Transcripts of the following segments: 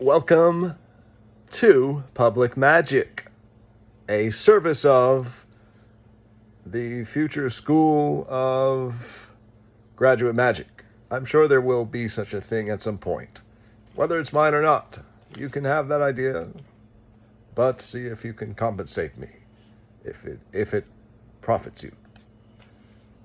Welcome to Public Magic, a service of the future school of graduate magic. I'm sure there will be such a thing at some point. Whether it's mine or not, you can have that idea, but see if you can compensate me, if it profits you.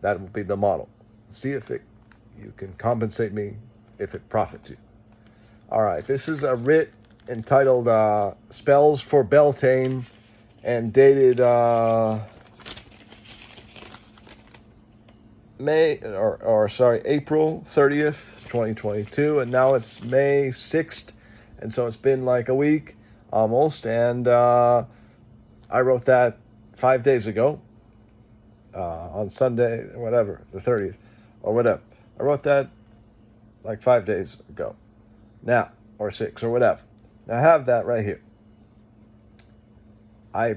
That will be the model. See if you can compensate me if it profits you. All right, this is a writ entitled Spells for Beltane and dated April 30th, 2022, and now it's May 6th, and so it's been like a week almost, and I wrote that 5 days ago on Sunday, whatever, the 30th, or whatever. I wrote that like 5 days ago. Now, or 6, or whatever. Now, I have that right here. I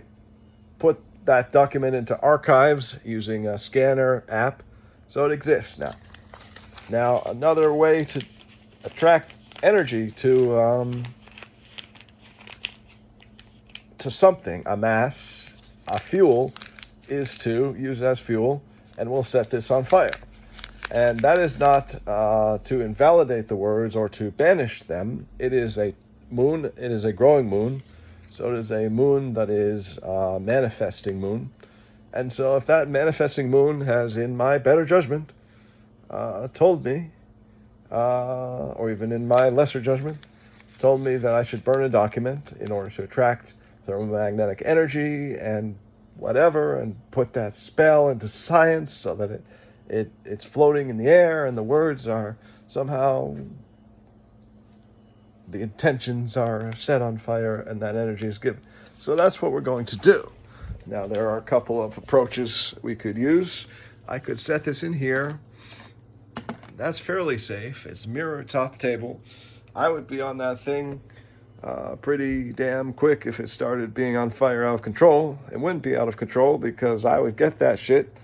put that document into archives using a scanner app, so it exists now. Now, another way to attract energy to something, a mass, a fuel, is to use it as fuel, and we'll set this on fire. And that is not to invalidate the words or to banish them. It is a moon. It is a growing moon. So it is a moon that is manifesting moon. And so if that manifesting moon has, in my better judgment, told me, or even in my lesser judgment, told me that I should burn a document in order to attract thermomagnetic energy and whatever, and put that spell into science so that it's floating in the air, and the words are somehow, the intentions are set on fire, and that energy is given. So that's what we're going to do. Now, there are a couple of approaches we could use. I could set this in here. That's fairly safe. It's mirror top table. I would be on that thing pretty damn quick if it started being on fire out of control. It wouldn't be out of control because I would get that shit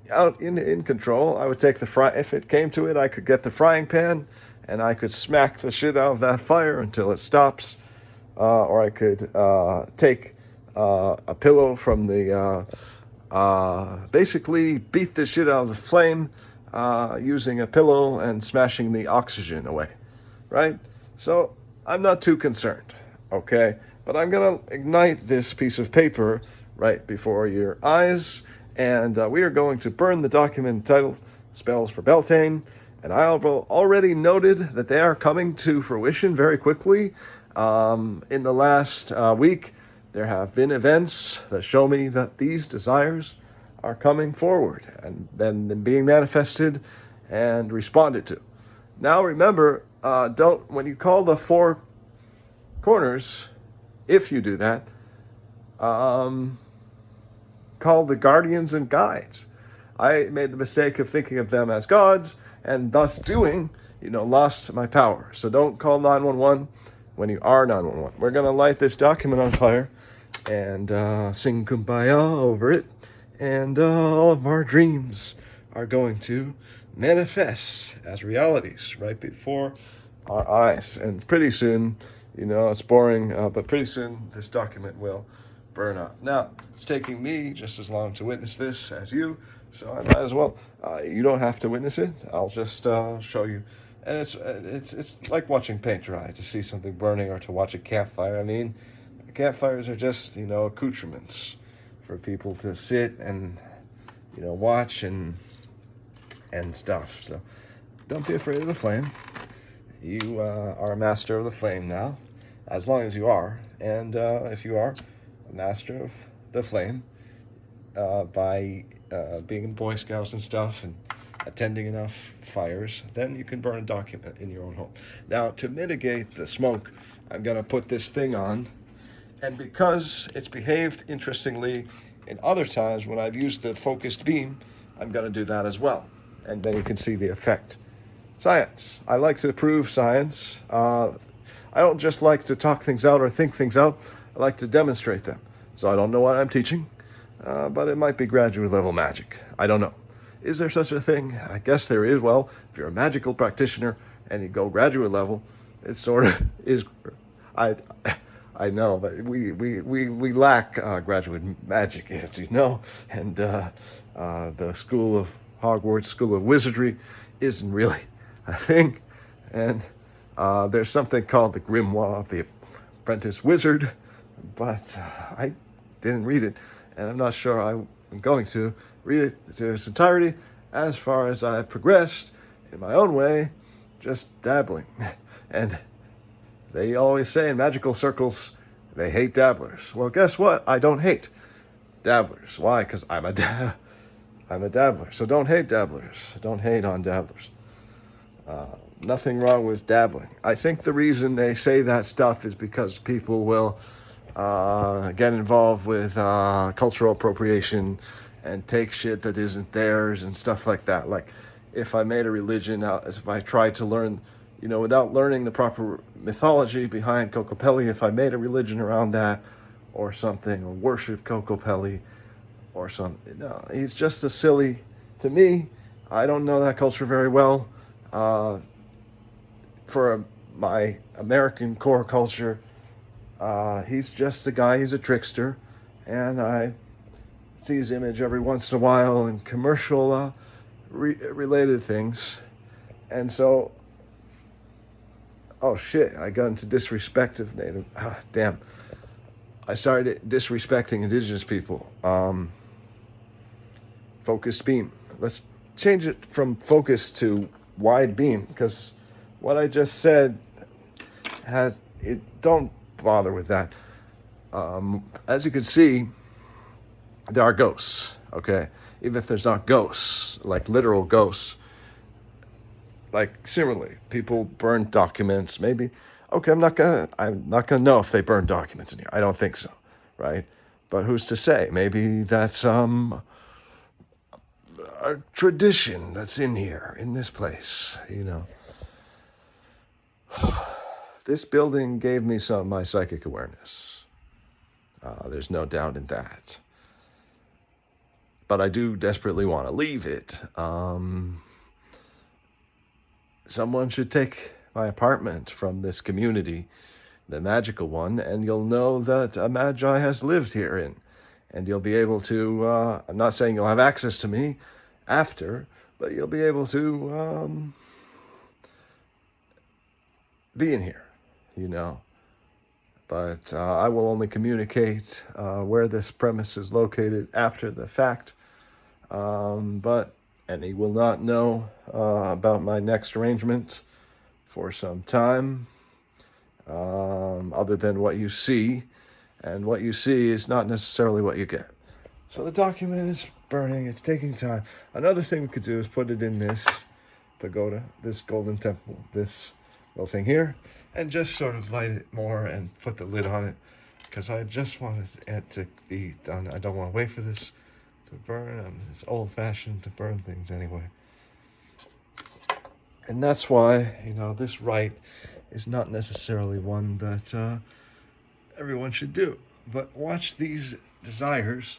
out in control. I would take if it came to it, I could get the frying pan and I could smack the shit out of that fire until it stops. Or I could take a pillow from the, basically beat the shit out of the flame using a pillow and smashing the oxygen away, right? So I'm not too concerned, okay? But I'm gonna ignite this piece of paper right before your eyes, and we are going to burn the document entitled Spells for Beltane, and I have already noted that they are coming to fruition very quickly. In the last week, there have been events that show me that these desires are coming forward and then being manifested and responded to. Now remember, when you call the four corners, if you do that, called the guardians and guides. I made the mistake of thinking of them as gods, and thus doing, lost my power. So don't call 911 when you are 911. We're going to light this document on fire and sing Kumbaya over it, and all of our dreams are going to manifest as realities right before our eyes. And pretty soon, it's boring, but pretty soon this document will burn up. Now, it's taking me just as long to witness this as you, so I might as well. You don't have to witness it. I'll just show you. And it's like watching paint dry, to see something burning or to watch a campfire. I mean, campfires are just, accoutrements for people to sit and, watch and stuff. So don't be afraid of the flame. You are a master of the flame now, as long as you are. And if you are a master of the flame by being in Boy Scouts and stuff and attending enough fires, then you can burn a document in your own home. Now, to mitigate the smoke, I'm going to put this thing on. And because it's behaved interestingly in other times when I've used the focused beam, I'm going to do that as well. And then you can see the effect. Science. I like to prove science. I don't just like to talk things out or think things out. I like to demonstrate them. So I don't know what I'm teaching, but it might be graduate level magic. I don't know. Is there such a thing? I guess there is. Well, if you're a magical practitioner and you go graduate level, it sort of is. I I know, but we lack graduate magic, as you know, and the school of Hogwarts, school of wizardry, isn't really a thing, and there's something called the Grimoire of the Apprentice Wizard, but I didn't read it, and I'm not sure I'm going to read it to its entirety. As far as I've progressed in my own way, just dabbling, and they always say in magical circles, they hate dabblers. Well, guess what? I don't hate dabblers. Why? Because I'm a dabbler. So don't hate dabblers. Don't hate on dabblers. Nothing wrong with dabbling. I think the reason they say that stuff is because people will get involved with cultural appropriation and take shit that isn't theirs and stuff like that. Like, if I made a religion, if I tried to learn, without learning the proper mythology behind Kokopelli, if I made a religion around that or something, or worship Kokopelli or something, no, he's just a silly, to me, I don't know that culture very well. For my American core culture, he's just a guy, he's a trickster, and I see his image every once in a while in commercial related things. And so, oh shit, I got into disrespect of Native, damn. I started disrespecting indigenous people. Focused beam. Let's change it from focus to wide beam, because what I just said don't bother with that. As you can see, there are ghosts, okay? Even if there's not ghosts, like literal ghosts, like similarly, people burn documents, maybe. Okay, I'm not gonna know if they burn documents in here. I don't think so, right? But who's to say? Maybe that's a tradition that's in here, in this place, This building gave me some of my psychic awareness. There's no doubt in that. But I do desperately want to leave it. Someone should take my apartment from this community, the magical one, and you'll know that a Magi has lived herein. And you'll be able to, I'm not saying you'll have access to me after, but you'll be able to be in here, But I will only communicate where this premise is located after the fact. And he will not know about my next arrangement for some time, other than what you see. And what you see is not necessarily what you get. So the document is burning, it's taking time. Another thing we could do is put it in this pagoda, this golden temple, this little thing here, and just sort of light it more and put the lid on it, because I just want it to be done. I don't want to wait for this to burn. It's old-fashioned to burn things anyway. And that's why, this rite is not necessarily one that everyone should do. But watch these desires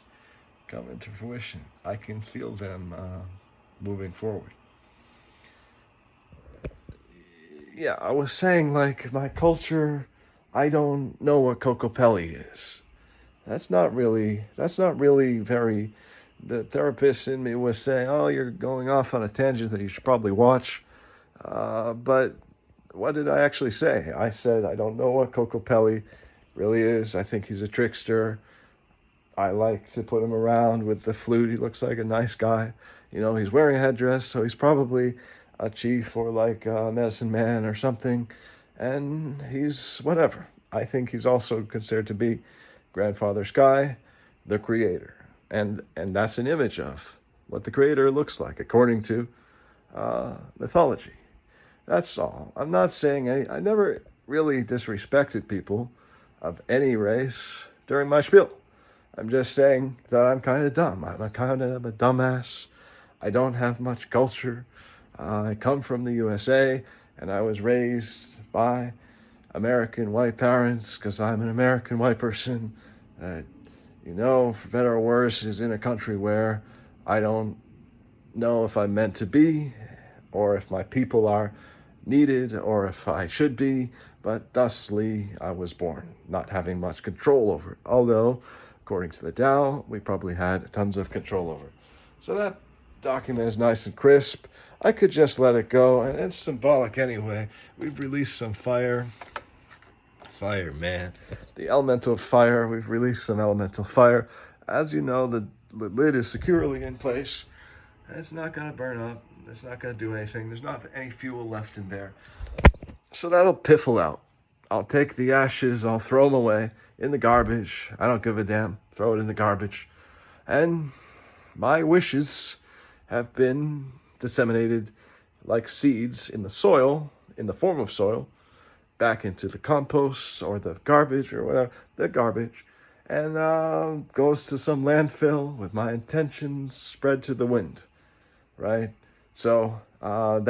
come into fruition. I can feel them moving forward. Yeah, I was saying, like, my culture, I don't know what Kokopelli is. That's not really very, the therapist in me was saying, oh, you're going off on a tangent that you should probably watch. But what did I actually say? I said, I don't know what Kokopelli really is. I think he's a trickster. I like to put him around with the flute. He looks like a nice guy. He's wearing a headdress, so he's probably a chief or like a medicine man or something. And he's whatever. I think he's also considered to be Grandfather Sky, the creator. And that's an image of what the creator looks like, according to mythology. That's all. I'm not saying I never really disrespected people of any race during my spiel. I'm just saying that I'm kind of dumb. I'm kind of a dumbass. I don't have much culture. I come from the USA, and I was raised by American white parents because I'm an American white person that, for better or worse, is in a country where I don't know if I'm meant to be or if my people are needed or if I should be, but thusly I was born, not having much control over it. Although, according to the Tao, we probably had tons of control over it. So that document is nice and crisp. I could just let it go, and it's symbolic anyway. We've released some fire. Fire, man. The elemental fire. We've released some elemental fire. As you know, the lid is securely in place. It's not going to burn up. It's not going to do anything. There's not any fuel left in there. So that'll piffle out. I'll take the ashes. I'll throw them away in the garbage. I don't give a damn. Throw it in the garbage. And my wishes have been disseminated like seeds in the soil, in the form of soil, back into the compost or the garbage or whatever, the garbage, and goes to some landfill with my intentions spread to the wind, right? So now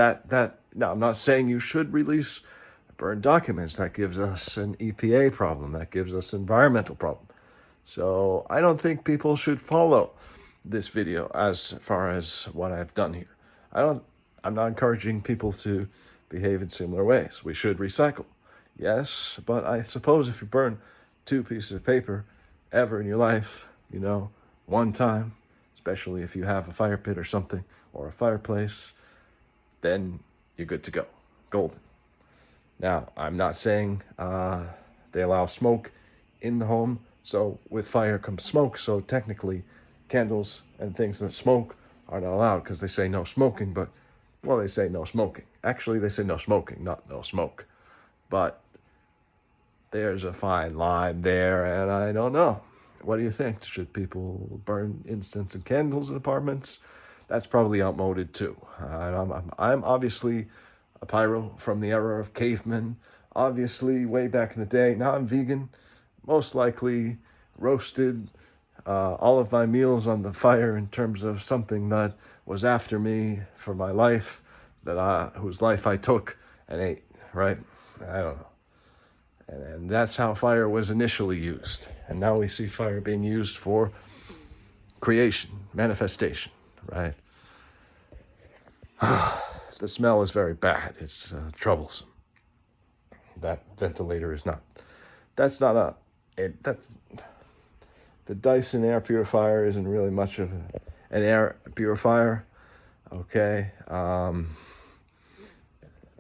I'm not saying you should release burned documents. That gives us an EPA problem. That gives us an environmental problem. So I don't think people should follow this video as far as what I've done here. I'm not encouraging people to behave in similar ways. We should recycle. Yes, but I suppose if you burn 2 pieces of paper ever in your life, one time, especially if you have a fire pit or something, or a fireplace, then you're good to go. Golden. Now, I'm not saying they allow smoke in the home, so with fire comes smoke, so technically candles and things that smoke are not allowed because they say no smoking, but, well, they say no smoking. Actually, they say no smoking, not no smoke. But there's a fine line there, and I don't know. What do you think? Should people burn incense and candles in apartments? That's probably outmoded too. I'm obviously a pyro from the era of cavemen, obviously way back in the day. Now I'm vegan, most likely roasted all of my meals on the fire in terms of something that was after me for my life, whose life I took and ate, right? I don't know. And that's how fire was initially used. And now we see fire being used for creation, manifestation, right? The smell is very bad. It's troublesome. That ventilator is not. That's not the Dyson air purifier isn't really much of an air purifier. Okay.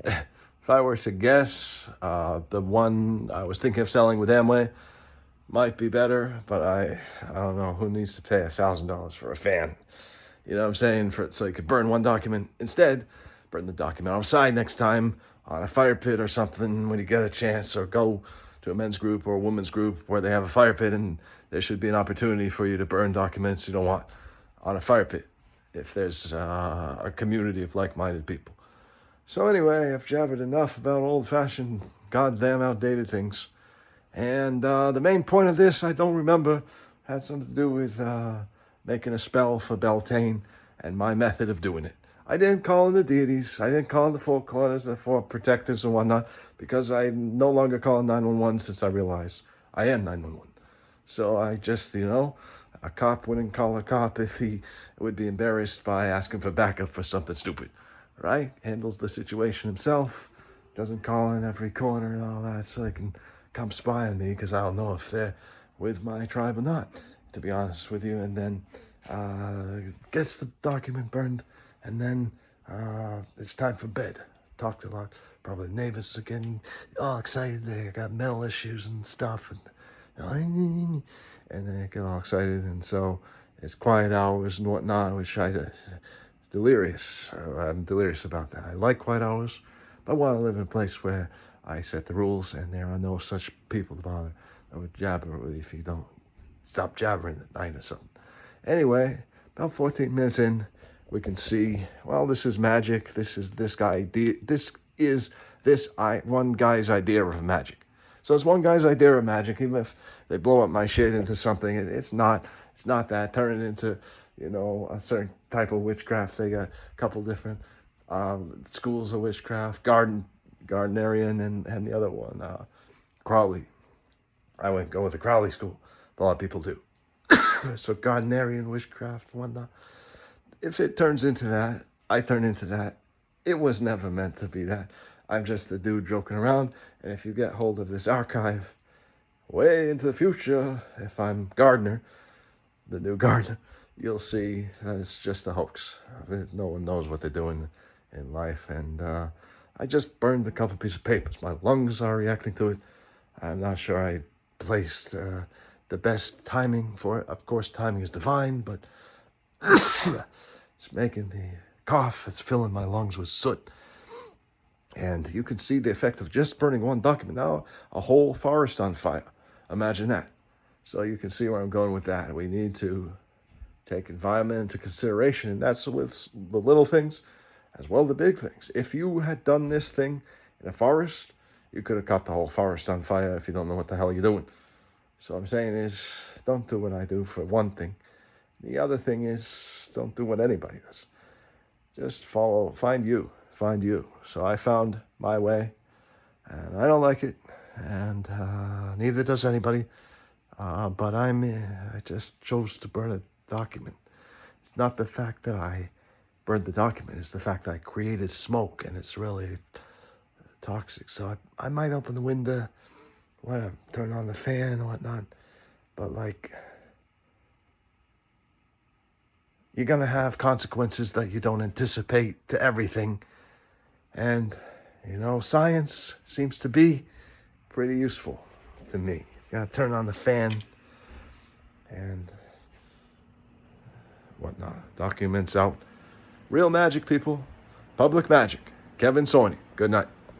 If I were to guess, the one I was thinking of selling with Amway might be better, but I don't know who needs to pay $1,000 for a fan. You know what I'm saying? So you could burn one document. Instead, burn the document outside next time on a fire pit or something when you get a chance, or go to a men's group or a women's group where they have a fire pit, and there should be an opportunity for you to burn documents you don't want on a fire pit if there's a community of like-minded people. So anyway, I've jabbered enough about old-fashioned, goddamn outdated things. And the main point of this, I don't remember, had something to do with making a spell for Beltane and my method of doing it. I didn't call in the deities. I didn't call in the four corners, the four protectors and whatnot, because I no longer call 911 since I realized I am 911. So I just, a cop wouldn't call a cop if he would be embarrassed by asking for backup for something stupid. Right? Handles the situation himself, doesn't call in every corner and all that so they can come spy on me, because I don't know if they're with my tribe or not, to be honest with you. And then gets the document burned, and then it's time for bed. Talked a lot. Probably neighbors are getting all excited. They got mental issues and stuff, and they get all excited, and so it's quiet hours and whatnot, which delirious. I'm delirious about that. I like quiet hours, but I want to live in a place where I set the rules and there are no such people to bother. I would jabber if you don't stop jabbering at night or something. Anyway, about 14 minutes in, we can see, well, this is magic. This is one guy's idea of magic. So it's one guy's idea of magic. Even if they blow up my shit into something, it's not that. Turn it into a certain type of witchcraft. They got a couple different schools of witchcraft, Gardnerian, and the other one, Crowley. I wouldn't go with the Crowley school, but a lot of people do. So Gardnerian witchcraft, whatnot. If it turns into that, I turn into that. It was never meant to be that. I'm just a dude joking around. And if you get hold of this archive way into the future, if I'm Gardner, the new Gardner, you'll see that it's just a hoax. No one knows what they're doing in life. And I just burned a couple pieces of papers. My lungs are reacting to it. I'm not sure I placed the best timing for it. Of course, timing is divine, but it's making the cough. It's filling my lungs with soot. And you can see the effect of just burning one document. Now, a whole forest on fire. Imagine that. So you can see where I'm going with that. We need to take environment into consideration, and that's with the little things as well as the big things. If you had done this thing in a forest, you could have caught the whole forest on fire if you don't know what the hell you're doing. So what I'm saying is, don't do what I do for one thing. The other thing is, don't do what anybody does. Just find you. So I found my way, and I don't like it, and neither does anybody. But I just chose to burn a document. It's not the fact that I burned the document. It's the fact that I created smoke, and it's really toxic. So I might open the window, whatever, turn on the fan and whatnot. But you're going to have consequences that you don't anticipate to everything. And, science seems to be pretty useful to me. You got to turn on the fan and whatnot. Documents out. Real magic, people. Public magic. Kevin Sorney. Good night.